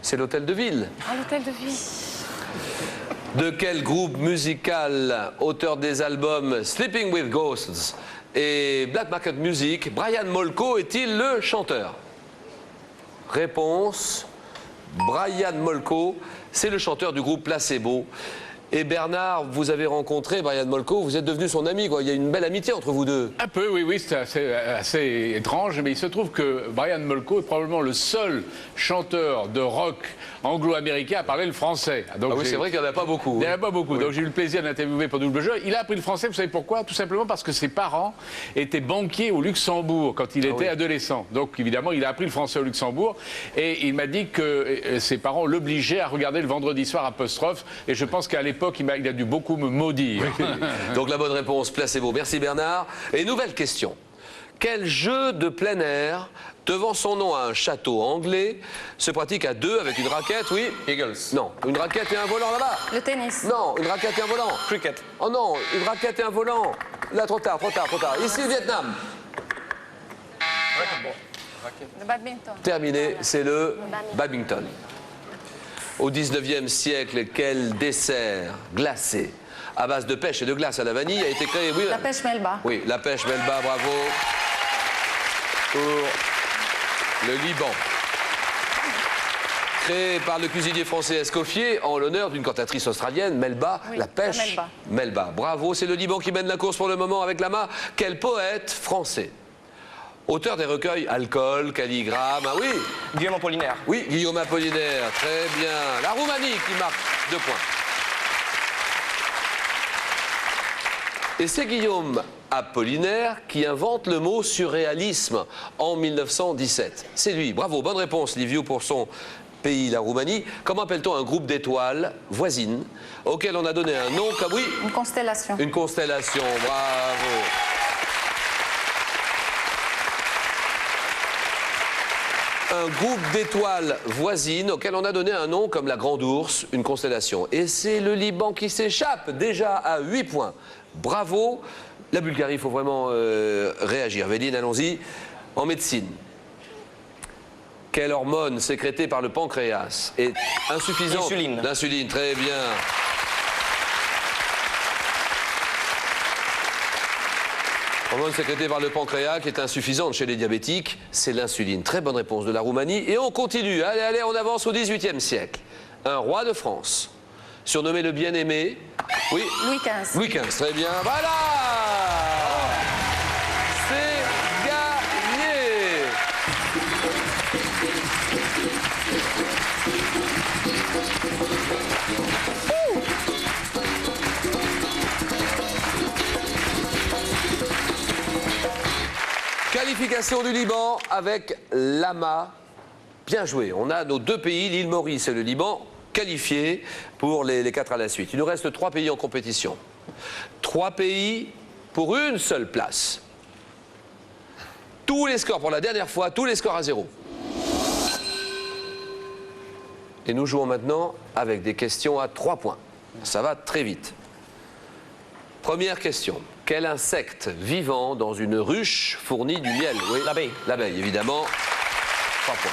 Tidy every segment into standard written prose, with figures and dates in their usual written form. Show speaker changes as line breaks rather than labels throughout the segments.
C'est l'hôtel de ville.
Ah, l'hôtel de ville.
De quel groupe musical, auteur des albums Sleeping with Ghosts et Black Market Music, Brian Molko est-il le chanteur? Réponse, Brian Molko, c'est le chanteur du groupe Placebo. Et Bernard, vous avez rencontré Brian Molko, vous êtes devenu son ami, quoi. Il y a une belle amitié entre vous deux.
Un peu, oui, oui, c'est assez étrange, mais il se trouve que Brian Molko est probablement le seul chanteur de rock anglo-américain à parler le français. Donc,
ah oui, c'est vrai qu'il n'y en a pas beaucoup.
Il n'y en a pas beaucoup, oui. Donc j'ai eu le plaisir de l'interviewer pour Double Jeu. Il a appris le français, vous savez pourquoi? Tout simplement parce que ses parents étaient banquiers au Luxembourg quand il était adolescent. Donc évidemment, il a appris le français au Luxembourg et il m'a dit que ses parents l'obligeaient à regarder le vendredi soir apostrophe, et je pense qu'à l'époque, il a dû beaucoup me maudire.
Donc la bonne réponse, Placebo. Merci Bernard. Et nouvelle question. Quel jeu de plein air, devant son nom à un château anglais, se pratique à deux avec une raquette, oui?
Eagles.
Non. Une raquette et un volant là-bas?
Le tennis.
Non. Une raquette et un volant?
Cricket.
Oh non. Une raquette et un volant? Là, trop tard, trop tard, trop tard. Ici, Vietnam.
Le badminton.
Terminé, c'est le badminton. Au 19e siècle, quel dessert glacé à base de pêche et de glace à la vanille a été créé? Oui,
La pêche Melba.
oui, la pêche Melba, bravo. Pour le Liban. Créé par le cuisinier français Escoffier en l'honneur d'une cantatrice australienne, Melba,
Oui,
la pêche
la Melba.
Melba. Bravo, c'est le Liban qui mène la course pour le moment avec la main. Quel poète français? Auteur des recueils Alcool, Calligramme, ah oui?
Guillaume Apollinaire.
Oui, Guillaume Apollinaire, très bien. La Roumanie qui marque 2 points. Et c'est Guillaume Apollinaire qui invente le mot surréalisme en 1917. C'est lui, bravo, bonne réponse Liviu pour son pays, la Roumanie. Comment appelle-t-on un groupe d'étoiles voisines auquel on a donné un nom comme, oui?
Une constellation.
Une constellation, bravo. Un groupe d'étoiles voisines auquel on a donné un nom comme la Grande Ourse, une constellation. Et c'est le Liban qui s'échappe déjà à 8 points. Bravo. La Bulgarie, il faut vraiment réagir. Véline, allons-y. En médecine, quelle hormone sécrétée par le pancréas est insuffisante?
L'insuline.
L'insuline, très bien. Hormone sécrétée par le pancréas qui est insuffisante chez les diabétiques, c'est l'insuline. Très bonne réponse de la Roumanie. Et on continue. Allez, allez, on avance au XVIIIe siècle. Un roi de France, surnommé le bien-aimé. Oui.
Louis XV.
Louis XV, très bien. Voilà. C'est gagné. Qualification du Liban avec Lama. Bien joué. On a nos 2 pays, l'île Maurice et le Liban, qualifiés pour les 4 à la suite. Il nous reste 3 pays en compétition. 3 pays pour une seule place. Tous les scores pour la dernière fois, tous les scores à 0. Et nous jouons maintenant avec des questions à 3 points. Ça va très vite. Première question. Quel insecte vivant dans une ruche fournit du miel? Oui.
L'abeille.
L'abeille, évidemment. 3 points.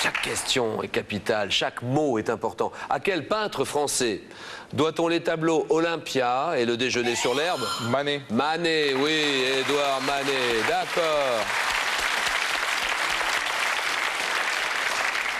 Chaque question est capitale, chaque mot est important. À quel peintre français doit-on les tableaux Olympia et le déjeuner sur l'herbe?
Manet.
Manet, oui, Édouard Manet, d'accord.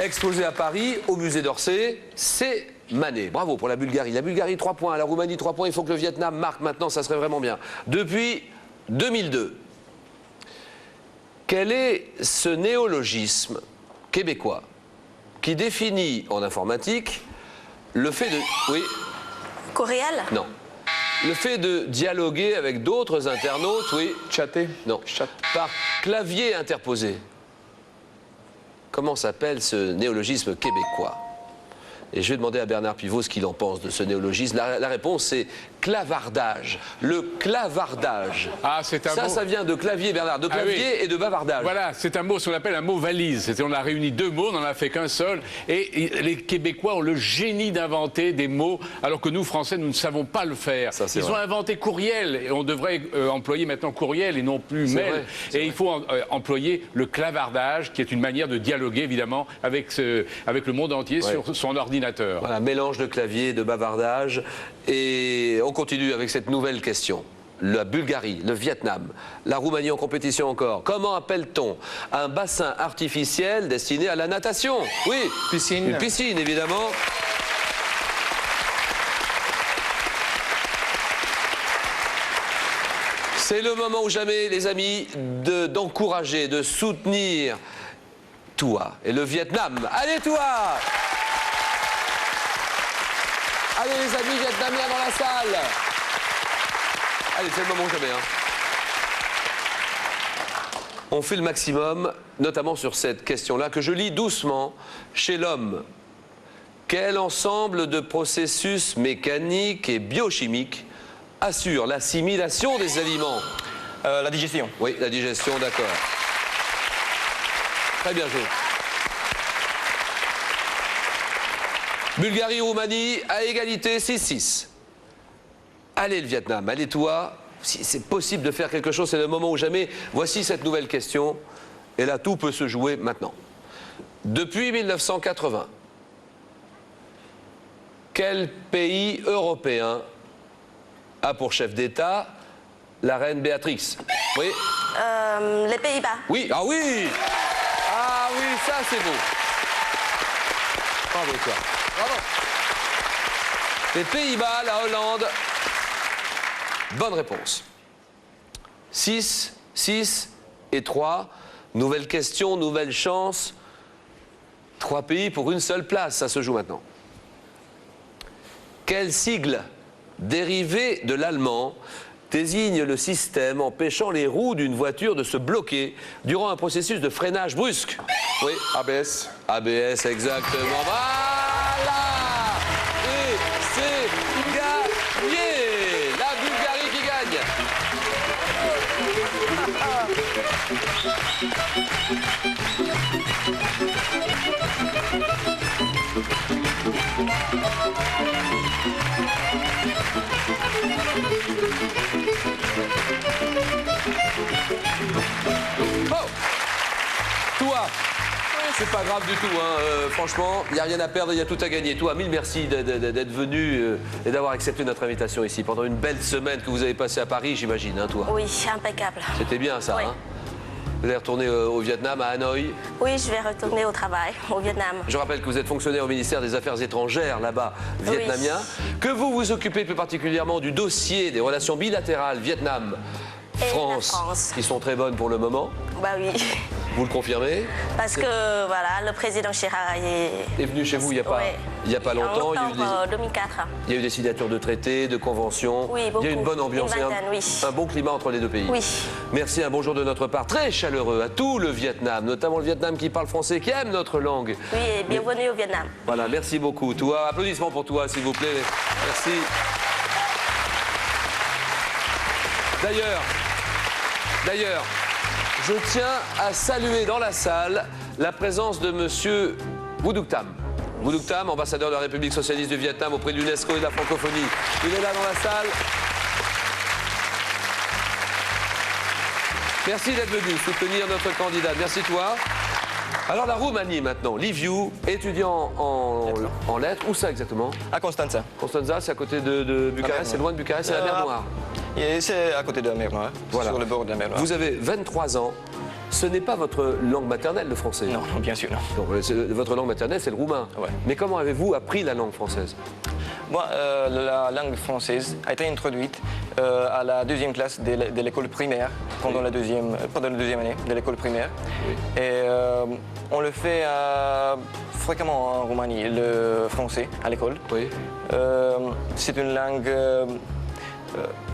Exposé à Paris, au musée d'Orsay, c'est Manet. Bravo pour la Bulgarie. La Bulgarie, 3 points. La Roumanie, 3 points. Il faut que le Vietnam marque maintenant, ça serait vraiment bien. Depuis 2002, quel est ce néologisme québécois qui définit en informatique le fait de... Oui?
Coréal?
Non. Le fait de dialoguer avec d'autres internautes, oui?
Chatter.
Non. Par clavier interposé. Comment s'appelle ce néologisme québécois Et je vais demander à Bernard Pivot ce qu'il en pense de ce néologisme. La réponse, c'est clavardage. Le clavardage.
Ah, c'est un mot.
Ça vient de clavier, Bernard, de clavier et de bavardage.
Voilà, c'est un mot, ce qu'on appelle un mot valise. On a réuni deux mots, on n'en a fait qu'un seul. Et les Québécois ont le génie d'inventer des mots, alors que nous, Français, nous ne savons pas le faire. Ils ont inventé courriel, et on devrait employer maintenant courriel et non plus mail. Et il faut employer le clavardage, qui est une manière de dialoguer, évidemment, avec le monde entier sur son ordinateur.
Voilà, mélange de clavier et de bavardage. Et on continue avec cette nouvelle question. La Bulgarie, le Vietnam, la Roumanie en compétition encore. Comment appelle-t-on un bassin artificiel destiné à la natation? Oui,
piscine.
Une piscine, évidemment. C'est le moment ou jamais, les amis, d'encourager, de soutenir Toua et le Vietnam. Allez, Toua! Allez, les amis vietnamiens dans la salle! Allez, c'est le moment ou jamais. On fait le maximum, notamment sur cette question-là, que je lis doucement. Chez l'homme, quel ensemble de processus mécaniques et biochimiques assure l'assimilation des aliments?
La digestion.
Oui, la digestion, d'accord. Très bien joué. Bulgarie-Roumanie à égalité 6-6. Allez le Vietnam, allez toi. Si c'est possible de faire quelque chose, c'est le moment ou jamais. Voici cette nouvelle question. Et là, tout peut se jouer maintenant. Depuis 1980, quel pays européen a pour chef d'État la reine Béatrix? Oui.
Les Pays-Bas.
Oui, ah oui. Ah oui, ça c'est beau. Bravo toi. Bravo. Les Pays-Bas, la Hollande. Bonne réponse. 6, 6 et 3. Nouvelle question, nouvelle chance. 3 pays pour une seule place, ça se joue maintenant. Quel sigle dérivé de l'allemand désigne le système empêchant les roues d'une voiture de se bloquer durant un processus de freinage brusque? Oui.
ABS.
ABS, exactement. Voilà! Et c'est gagné! La Bulgarie qui gagne! Oh! Toi, c'est pas grave du tout, hein. Franchement, il n'y a rien à perdre, il y a tout à gagner. Toi, mille merci d'être venu et d'avoir accepté notre invitation ici pendant une belle semaine que vous avez passée à Paris, j'imagine, hein, toi.
Oui, impeccable.
C'était bien ça,
Oui.
hein. Vous allez retourner au Vietnam, à Hanoï.
Oui, je vais retourner au travail au Vietnam.
Je rappelle que vous êtes fonctionnaire au ministère des Affaires étrangères, là-bas, vietnamien. Que vous vous occupez plus particulièrement du dossier des relations bilatérales Vietnam-France, qui sont très bonnes pour le moment.
Bah oui.
Vous le confirmez?
Parce que, voilà, le président Chirac
est venu chez vous il n'y a pas longtemps.
En octobre 2004.
Il y a eu des signatures de traités, de conventions.
Oui, beaucoup.
Il y a eu une bonne ambiance
Une
et
vingtaine, oui.
un bon climat entre les deux pays.
Oui.
Merci, un bonjour de notre part très chaleureux à tout le Vietnam, notamment le Vietnam qui parle français, qui aime notre langue.
Oui, et bienvenue au Vietnam.
Voilà, merci beaucoup. Toi, applaudissements pour toi, s'il vous plaît. Merci. D'ailleurs, je tiens à saluer dans la salle la présence de monsieur Vụ Tam. Vụ Tam, ambassadeur de la République socialiste du Vietnam auprès de l'UNESCO et de la francophonie. Il est là dans la salle. Merci d'être venu soutenir notre candidat. Merci toi. Alors la Roumanie maintenant, Liviu, étudiant en lettres. Où ça exactement?
À Constanța.
Constanța, c'est à côté de Bucarest, c'est loin de Bucarest, c'est la mer Noire.
Et c'est à côté de la mer Noire,
voilà.
Sur le bord de la mer Noire.
Vous avez 23 ans. Ce n'est pas votre langue maternelle, le français?
Non, bien sûr, non.
Donc, votre langue maternelle, c'est le roumain.
Ouais.
Mais comment avez-vous appris la langue française?
Moi, la langue française a été introduite à la deuxième classe de l'école primaire, pendant la deuxième année de l'école primaire.
Oui.
Et on le fait fréquemment en Roumanie, le français, à l'école.
Oui.
C'est une langue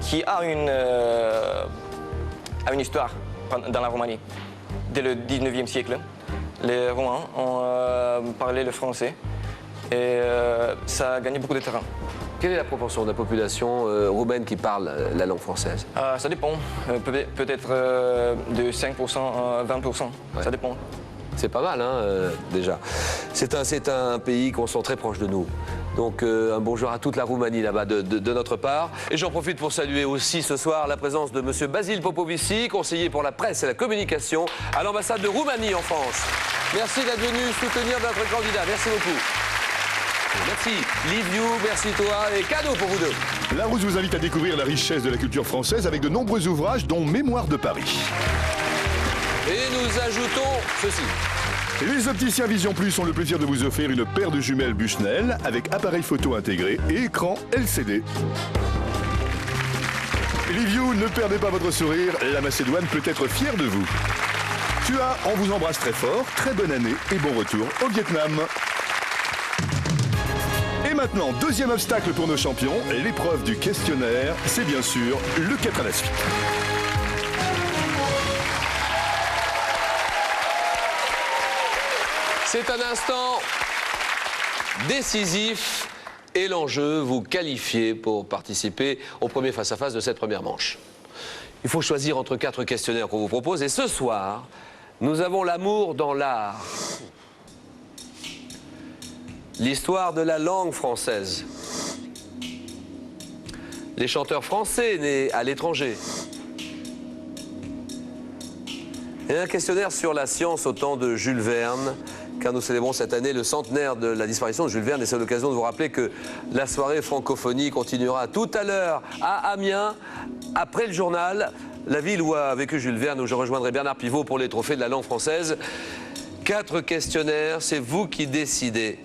qui a une histoire dans la Roumanie. Dès le 19e siècle, les Roumains ont parlé le français et ça a gagné beaucoup de terrain.
Quelle est la proportion de la population roumaine qui parle la langue française?
Ça dépend, peut-être de 5% à 20%, ça dépend.
C'est pas mal, hein, déjà. C'est un pays qu'on sent très proche de nous. Donc, un bonjour à toute la Roumanie, là-bas, de notre part. Et j'en profite pour saluer aussi ce soir la présence de M. Basile Popovici, conseiller pour la presse et la communication à l'ambassade de Roumanie en France. Merci d'être venu soutenir notre candidat. Merci beaucoup. Merci. Liviu, merci toi. Et cadeau pour vous deux.
Larousse vous invite à découvrir la richesse de la culture française avec de nombreux ouvrages, dont Mémoire de Paris.
Et nous ajoutons ceci.
Les opticiens Vision Plus ont le plaisir de vous offrir une paire de jumelles Bushnell avec appareil photo intégré et écran LCD. Liviu, ne perdez pas votre sourire, la Macédoine peut être fière de vous. Tua, on vous embrasse très fort, très bonne année et bon retour au Vietnam. Et maintenant, deuxième obstacle pour nos champions, l'épreuve du questionnaire, c'est bien sûr le 4 à la suite.
C'est un instant décisif et l'enjeu, vous qualifiez pour participer au premier face-à-face de cette première manche. Il faut choisir entre 4 questionnaires qu'on vous propose et ce soir, nous avons l'amour dans l'art. L'histoire de la langue française. Les chanteurs français nés à l'étranger. Et un questionnaire sur la science au temps de Jules Verne, car nous célébrons cette année le centenaire de la disparition de Jules Verne et c'est l'occasion de vous rappeler que la soirée francophonie continuera tout à l'heure à Amiens, après le journal, la ville où a vécu Jules Verne, où je rejoindrai Bernard Pivot pour les trophées de la langue française. 4 questionnaires, c'est vous qui décidez.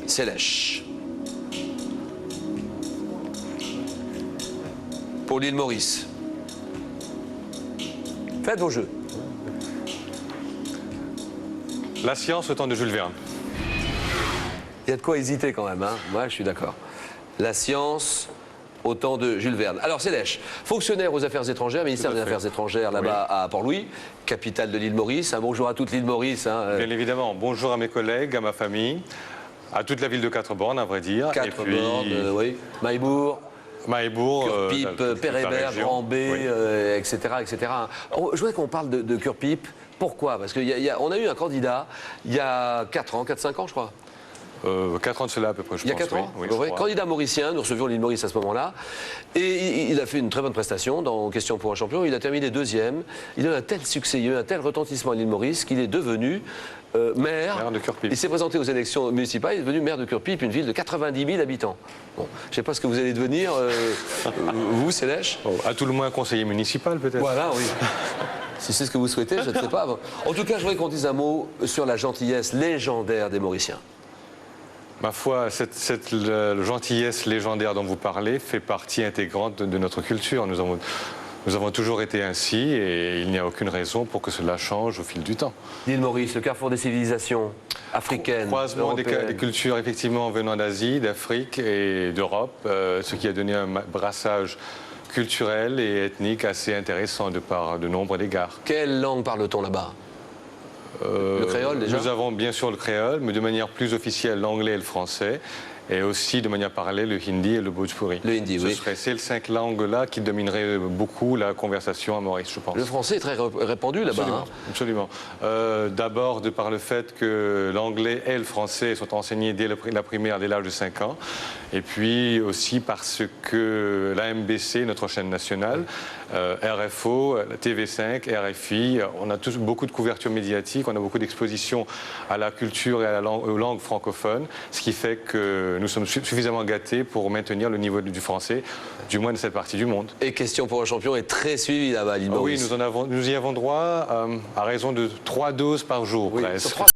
C'est lèche. Pour l'île Maurice. Faites vos jeux.
La science au temps de Jules Verne.
Il y a de quoi hésiter quand même, hein. Moi je suis d'accord. La science au temps de Jules Verne. Alors c'est lèche. Fonctionnaire aux affaires étrangères, ministère des Affaires étrangères là-bas à Port-Louis, capitale de l'île Maurice. Un bonjour à toute l'île Maurice. Hein.
Bien évidemment. Bonjour à mes collègues, à ma famille, à toute la ville de Quatre-Bornes, à vrai dire.
Quatre-Bornes, oui. Maillebourg. Curpipe, Pérébert, Grand B, oui. Etc., etc. Je voudrais qu'on parle de Curpipe. Pourquoi? Parce qu'on a eu un candidat il y a 4 ans, 4-5 ans je crois.
4 ans de cela à peu près, je pense.
Il y a 4 ans,
oui,
candidat mauricien, nous recevions l'île Maurice à ce moment-là. Et il a fait une très bonne prestation dans Question pour un champion. Il a terminé 2e. Il a eu un tel succès, un tel retentissement à l'île Maurice qu'il est devenu maire
de Curpipe.
Il s'est présenté aux élections municipales, il est devenu maire de Curpipe, une ville de 90 000 habitants. Bon, je ne sais pas ce que vous allez devenir, vous, Célèche.
À tout le moins conseiller municipal peut-être.
Voilà, oui. Si c'est ce que vous souhaitez, je ne sais pas. En tout cas, je voudrais qu'on dise un mot sur la gentillesse légendaire des Mauriciens.
Ma foi, cette gentillesse légendaire dont vous parlez fait partie intégrante de notre culture. Nous avons toujours été ainsi et il n'y a aucune raison pour que cela change au fil du temps.
L'île Maurice, le carrefour des civilisations africaines,
croisement des cultures effectivement venant d'Asie, d'Afrique et d'Europe, ce qui a donné un brassage culturel et ethnique assez intéressant de nombre d'égards.
Quelle langue parle-t-on là-bas? Le créole déjà?
Nous avons bien sûr le créole, mais de manière plus officielle l'anglais et le français. Et aussi, de manière parallèle, le hindi et le bhojpuri.
Le hindi, oui.
C'est ces 5 langues-là qui domineraient beaucoup la conversation à Maurice, je pense.
Le français est très répandu là-bas.
Absolument.
Hein.
Absolument. D'abord, de par le fait que l'anglais et le français sont enseignés dès la primaire, dès l'âge de 5 ans. Et puis aussi parce que la MBC, notre chaîne nationale, RFO, la TV5, RFI, on a tous beaucoup de couverture médiatique, on a beaucoup d'expositions à la culture et aux langues francophones, ce qui fait que nous sommes suffisamment gâtés pour maintenir le niveau du français, du moins de cette partie du monde.
Et Question pour un champion est très suivi là-bas à l'île Maurice.
Oui, nous y avons droit à raison de 3 doses par jour.
Oui,
presque.
sur 3